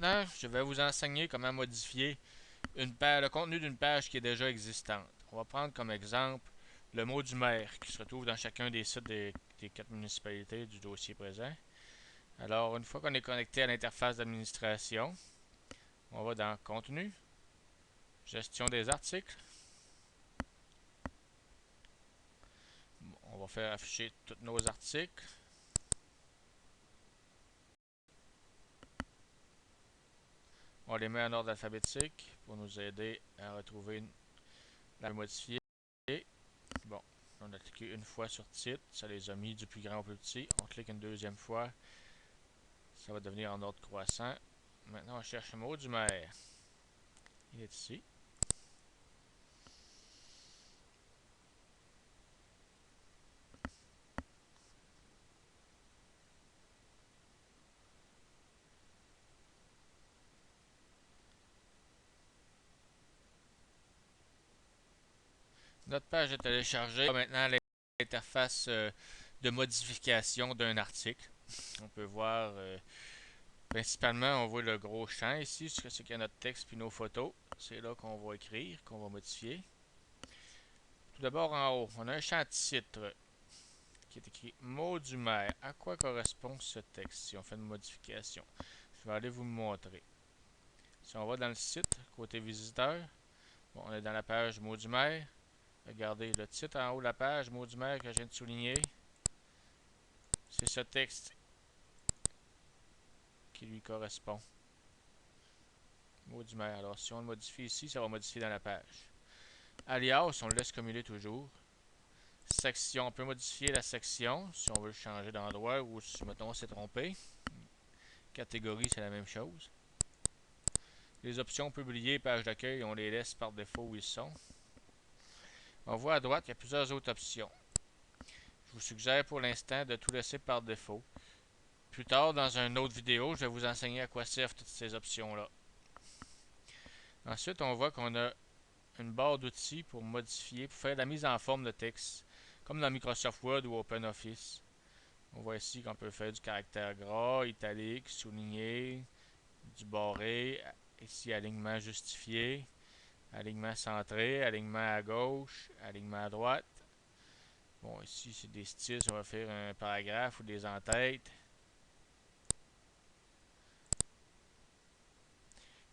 maintenant, je vais vous enseigner comment modifier le contenu d'une page qui est déjà existante. On va prendre comme exemple le mot du maire qui se retrouve dans chacun des sites des 4 municipalités du dossier présent. Alors, une fois qu'on est connecté à l'interface d'administration, on va dans Contenu, Gestion des articles. On va faire afficher tous nos articles. On les met en ordre alphabétique pour nous aider à retrouver la modifier. Bon, on a cliqué une fois sur titre, ça les a mis du plus grand au plus petit. On clique une deuxième fois, ça va devenir en ordre croissant. Maintenant, on cherche le mot du maire. Il est ici. Notre page est téléchargée. Maintenant, l'interface de modification d'un article. On peut voir, principalement, on voit le gros champ ici, ce qu'il y a notre texte puis nos photos. C'est là qu'on va écrire, qu'on va modifier. Tout d'abord, en haut, on a un champ titre qui est écrit mot du maire. À quoi correspond ce texte si on fait une modification? Je vais aller vous montrer. Si on va dans le site, côté visiteur, bon, on est dans la page mot du maire. Regardez le titre en haut de la page, mot du maire que je viens de souligner. C'est ce texte qui lui correspond. Mot du maire. Alors, si on le modifie ici, ça va modifier dans la page. Alias, on le laisse comme il est toujours. Section, on peut modifier la section si on veut changer d'endroit ou si, mettons, on s'est trompé. Catégorie, c'est la même chose. Les options publiées, page d'accueil, on les laisse par défaut où ils sont. On voit à droite, il y a plusieurs autres options. Je vous suggère pour l'instant de tout laisser par défaut. Plus tard, dans une autre vidéo, je vais vous enseigner à quoi servent toutes ces options-là. Ensuite, on voit qu'on a une barre d'outils pour modifier, pour faire la mise en forme de texte, comme dans Microsoft Word ou OpenOffice. On voit ici qu'on peut faire du caractère gras, italique, souligné, du barré, ici alignement justifié, alignement centré, alignement à gauche, alignement à droite. Bon, ici c'est des styles, on va faire un paragraphe ou des entêtes.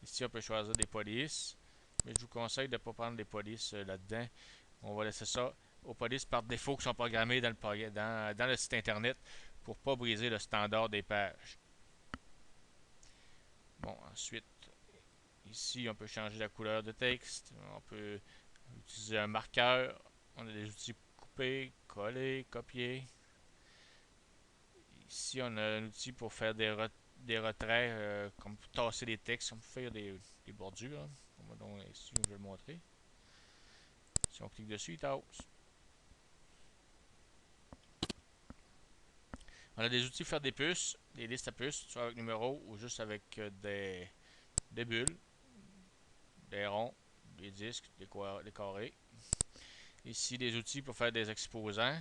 Ici on peut choisir des polices, mais je vous conseille de ne pas prendre des polices là-dedans. On va laisser ça aux polices par défaut qui sont programmées dans le site internet pour ne pas briser le standard des pages. Bon, ensuite, ici, on peut changer la couleur de texte. On peut utiliser un marqueur. On a des outils pour couper, coller, copier. Ici, on a un outil pour faire des retraits, comme pour tasser des textes, comme pour faire des bordures. Hein. Donc, ici, je vais le montrer. Si on clique dessus, il tasse. On a des outils pour faire des puces, des listes à puces, soit avec numéros ou juste avec des bulles, des ronds, des disques, des carrés. Ici, des outils pour faire des exposants.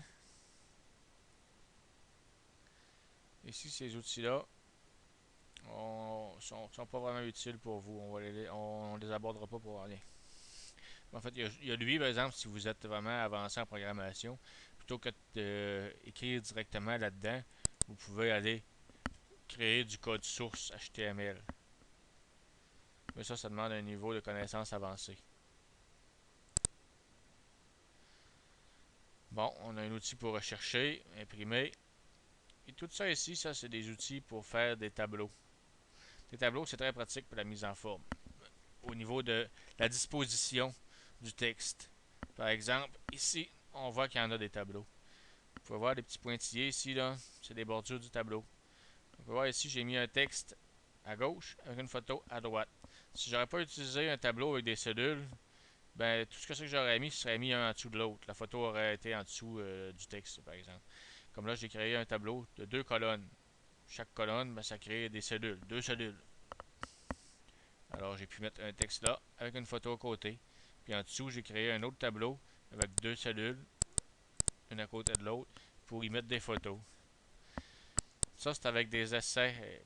Ici, ces outils-là sont pas vraiment utiles pour vous. On les abordera pas pour rien. En fait, il y a lui, par exemple, si vous êtes vraiment avancé en programmation, plutôt que d'écrire directement là-dedans, vous pouvez aller créer du code source HTML. Mais ça demande un niveau de connaissance avancé. Bon, on a un outil pour rechercher, imprimer. Et tout ça ici, ça c'est des outils pour faire des tableaux. Des tableaux, c'est très pratique pour la mise en forme. Au niveau de la disposition du texte. Par exemple, ici, on voit qu'il y en a des tableaux. Vous pouvez voir les petits pointillés ici, là, c'est des bordures du tableau. On peut voir ici, j'ai mis un texte à gauche avec une photo à droite. Si j'aurais pas utilisé un tableau avec des cellules, ben tout ce que j'aurais mis serait mis un en dessous de l'autre. La photo aurait été en dessous du texte, par exemple. Comme là, j'ai créé un tableau de 2 colonnes. Chaque colonne, ben, ça crée des cellules, 2 cellules. Alors, j'ai pu mettre un texte là avec une photo à côté. Puis en dessous, j'ai créé un autre tableau avec 2 cellules, une à côté de l'autre, pour y mettre des photos. Ça, c'est avec des essais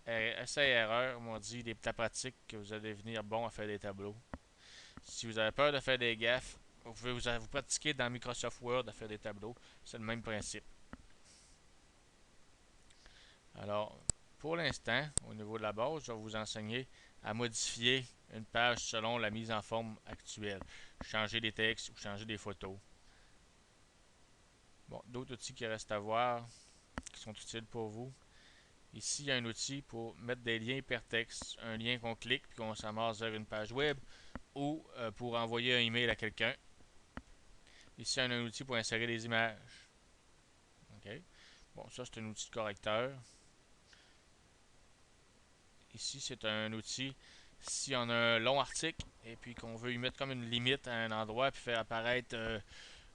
essai-erreur, comme on dit, des plats pratiques que vous allez devenir bon à faire des tableaux. Si vous avez peur de faire des gaffes, vous pouvez vous pratiquer dans Microsoft Word à faire des tableaux. C'est le même principe. Alors, pour l'instant, au niveau de la base, je vais vous enseigner à modifier une page selon la mise en forme actuelle. Changer des textes ou changer des photos. Bon, d'autres outils qui restent à voir, qui sont utiles pour vous. Ici, il y a un outil pour mettre des liens hypertextes, un lien qu'on clique puis qu'on s'amasse vers une page web ou pour envoyer un email à quelqu'un. Ici, on a un outil pour insérer des images. OK. Bon, ça, c'est un outil de correcteur. Ici, c'est un outil si on a un long article et puis qu'on veut y mettre comme une limite à un endroit puis faire apparaître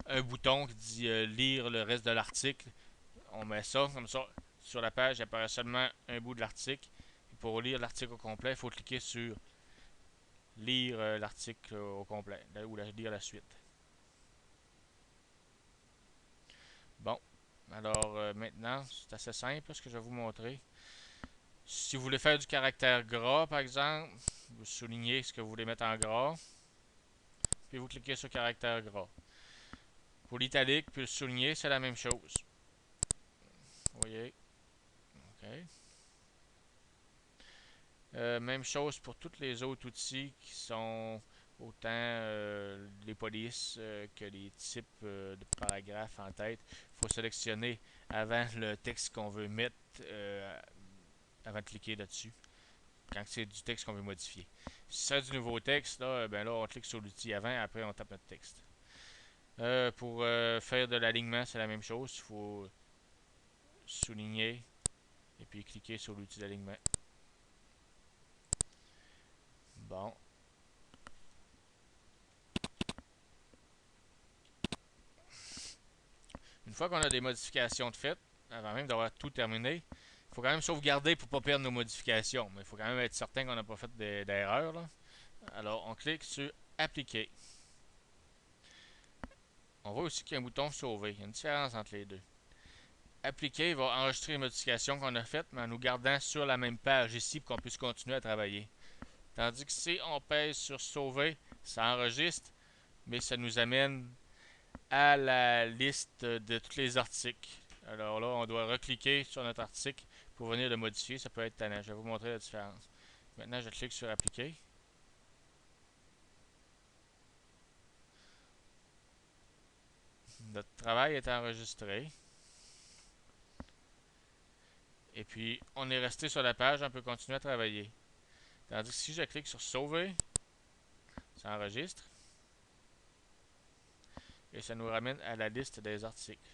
un bouton qui dit lire le reste de l'article. On met ça comme ça. Sur la page, il apparaît seulement un bout de l'article. Pour lire l'article au complet, il faut cliquer sur lire l'article au complet ou lire la suite. Bon, alors maintenant, c'est assez simple ce que je vais vous montrer. Si vous voulez faire du caractère gras, par exemple, vous soulignez ce que vous voulez mettre en gras, puis vous cliquez sur caractère gras. Pour l'italique, puis le souligner, c'est la même chose. Vous voyez? OK. Même chose pour tous les autres outils qui sont autant les polices que les types de paragraphes en tête. Il faut sélectionner avant le texte qu'on veut mettre avant de cliquer là-dessus. Quand c'est du texte qu'on veut modifier. Si c'est du nouveau texte, là, ben là, on clique sur l'outil avant, après on tape notre texte. Pour faire de l'alignement, c'est la même chose. Il faut souligner et puis cliquer sur l'outil d'alignement. Bon. Une fois qu'on a des modifications de fait, avant même d'avoir tout terminé, il faut quand même sauvegarder pour ne pas perdre nos modifications. Mais il faut quand même être certain qu'on n'a pas fait d'erreur. Alors, on clique sur Appliquer. On voit aussi qu'il y a un bouton Sauver. Il y a une différence entre les deux. Appliquer va enregistrer les modifications qu'on a faites, mais en nous gardant sur la même page ici pour qu'on puisse continuer à travailler. Tandis que si on pèse sur Sauver, ça enregistre, mais ça nous amène à la liste de tous les articles. Alors là, on doit recliquer sur notre article pour venir le modifier. Ça peut être tannant. Je vais vous montrer la différence. Maintenant, je clique sur Appliquer. Notre travail est enregistré. Et puis, on est resté sur la page. On peut continuer à travailler. Tandis que si je clique sur Sauver, ça enregistre. Et ça nous ramène à la liste des articles.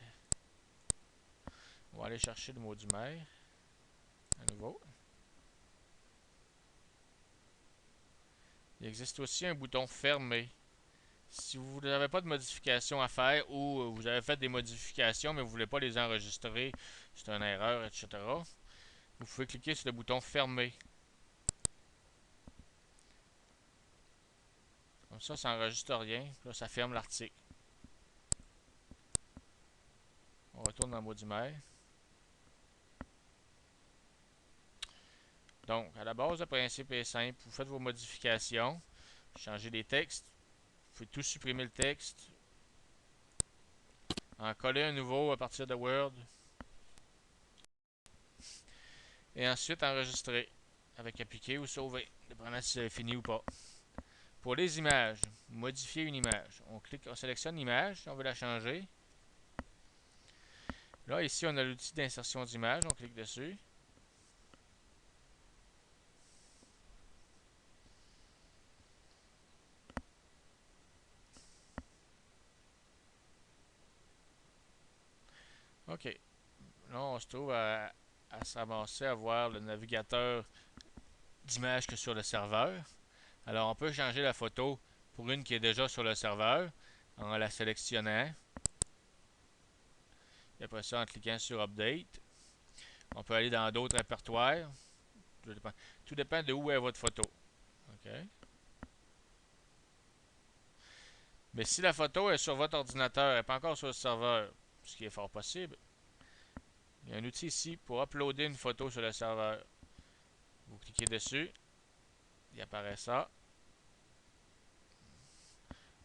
On va aller chercher le mot du maire. À nouveau. Il existe aussi un bouton Fermer. Si vous n'avez pas de modifications à faire ou vous avez fait des modifications mais vous ne voulez pas les enregistrer, c'est une erreur, etc., vous pouvez cliquer sur le bouton Fermer. Comme ça n'enregistre rien. Là, ça ferme l'article. On retourne dans le mot du maire. Donc, à la base, le principe est simple. Vous faites vos modifications, changez les textes, vous pouvez tout supprimer le texte, en coller un nouveau à partir de Word, et ensuite enregistrer avec appliquer ou sauver, dépendant si c'est fini ou pas. Pour les images, modifier une image. On sélectionne l'image si on veut la changer. Là, ici, on a l'outil d'insertion d'image. On clique dessus. OK. Là, on se trouve à s'avancer à voir le navigateur d'image que sur le serveur. Alors, on peut changer la photo pour une qui est déjà sur le serveur en la sélectionnant. Et après ça, en cliquant sur Update. On peut aller dans d'autres répertoires. Tout dépend de où est votre photo. OK. Mais si la photo est sur votre ordinateur, elle n'est pas encore sur le serveur, ce qui est fort possible, il y a un outil ici pour uploader une photo sur le serveur. Vous cliquez dessus, il apparaît ça.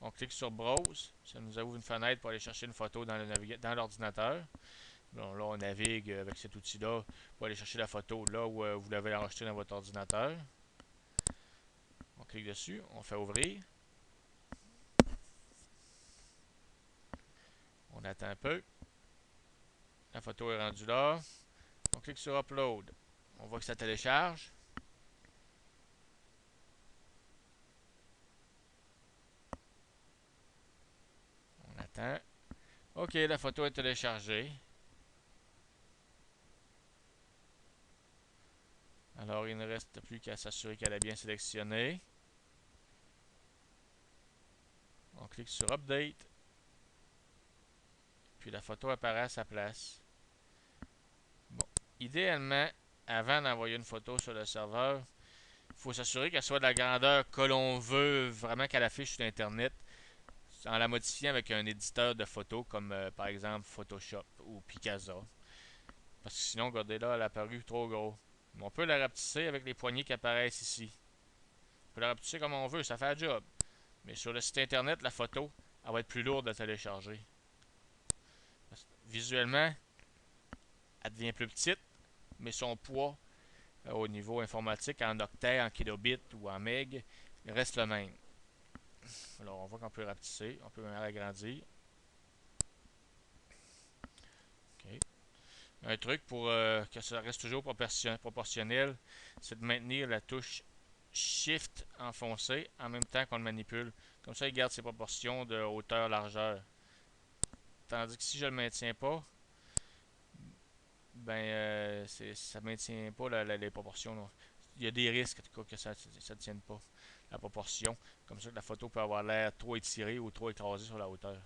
On clique sur Browse, ça nous ouvre une fenêtre pour aller chercher une photo dans l'ordinateur. Bon, là, on navigue avec cet outil-là pour aller chercher la photo là où vous l'avez enregistrée dans votre ordinateur. On clique dessus, on fait ouvrir. On attend un peu. La photo est rendue là. On clique sur Upload. On voit que ça télécharge. On attend. OK, la photo est téléchargée. Alors, il ne reste plus qu'à s'assurer qu'elle est bien sélectionnée. On clique sur Update. Puis la photo apparaît à sa place. Bon, idéalement, avant d'envoyer une photo sur le serveur, il faut s'assurer qu'elle soit de la grandeur que l'on veut vraiment qu'elle affiche sur Internet, en la modifiant avec un éditeur de photos comme par exemple Photoshop ou Picasa. Parce que sinon, regardez là, elle a apparu trop gros. Mais on peut la rapetisser avec les poignées qui apparaissent ici. On peut la rapetisser comme on veut, ça fait le job. Mais sur le site Internet, la photo, elle va être plus lourde à télécharger. Visuellement, elle devient plus petite, mais son poids au niveau informatique, en octets, en kilobits ou en meg, reste le même. Alors, on voit qu'on peut rapetisser, on peut même agrandir. OK. Un truc pour que ça reste toujours proportionnel, c'est de maintenir la touche Shift enfoncée en même temps qu'on le manipule. Comme ça, il garde ses proportions de hauteur-largeur. Tandis que si je le maintiens pas, ben ça maintient pas les proportions. Là. Il y a des risques en tout cas que ça ne tienne pas la proportion. Comme ça, la photo peut avoir l'air trop étirée ou trop écrasée sur la hauteur.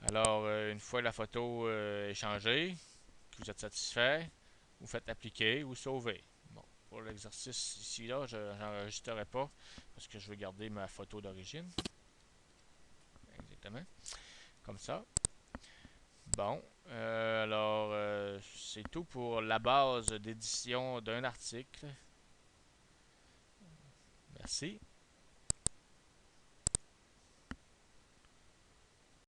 Alors, une fois la photo est changée, que vous êtes satisfait, vous faites appliquer ou sauver. Bon, pour l'exercice ici, là, je n'enregistrerai pas parce que je veux garder ma photo d'origine. Exactement. Comme ça. Bon, alors c'est tout pour la base d'édition d'un article. Merci.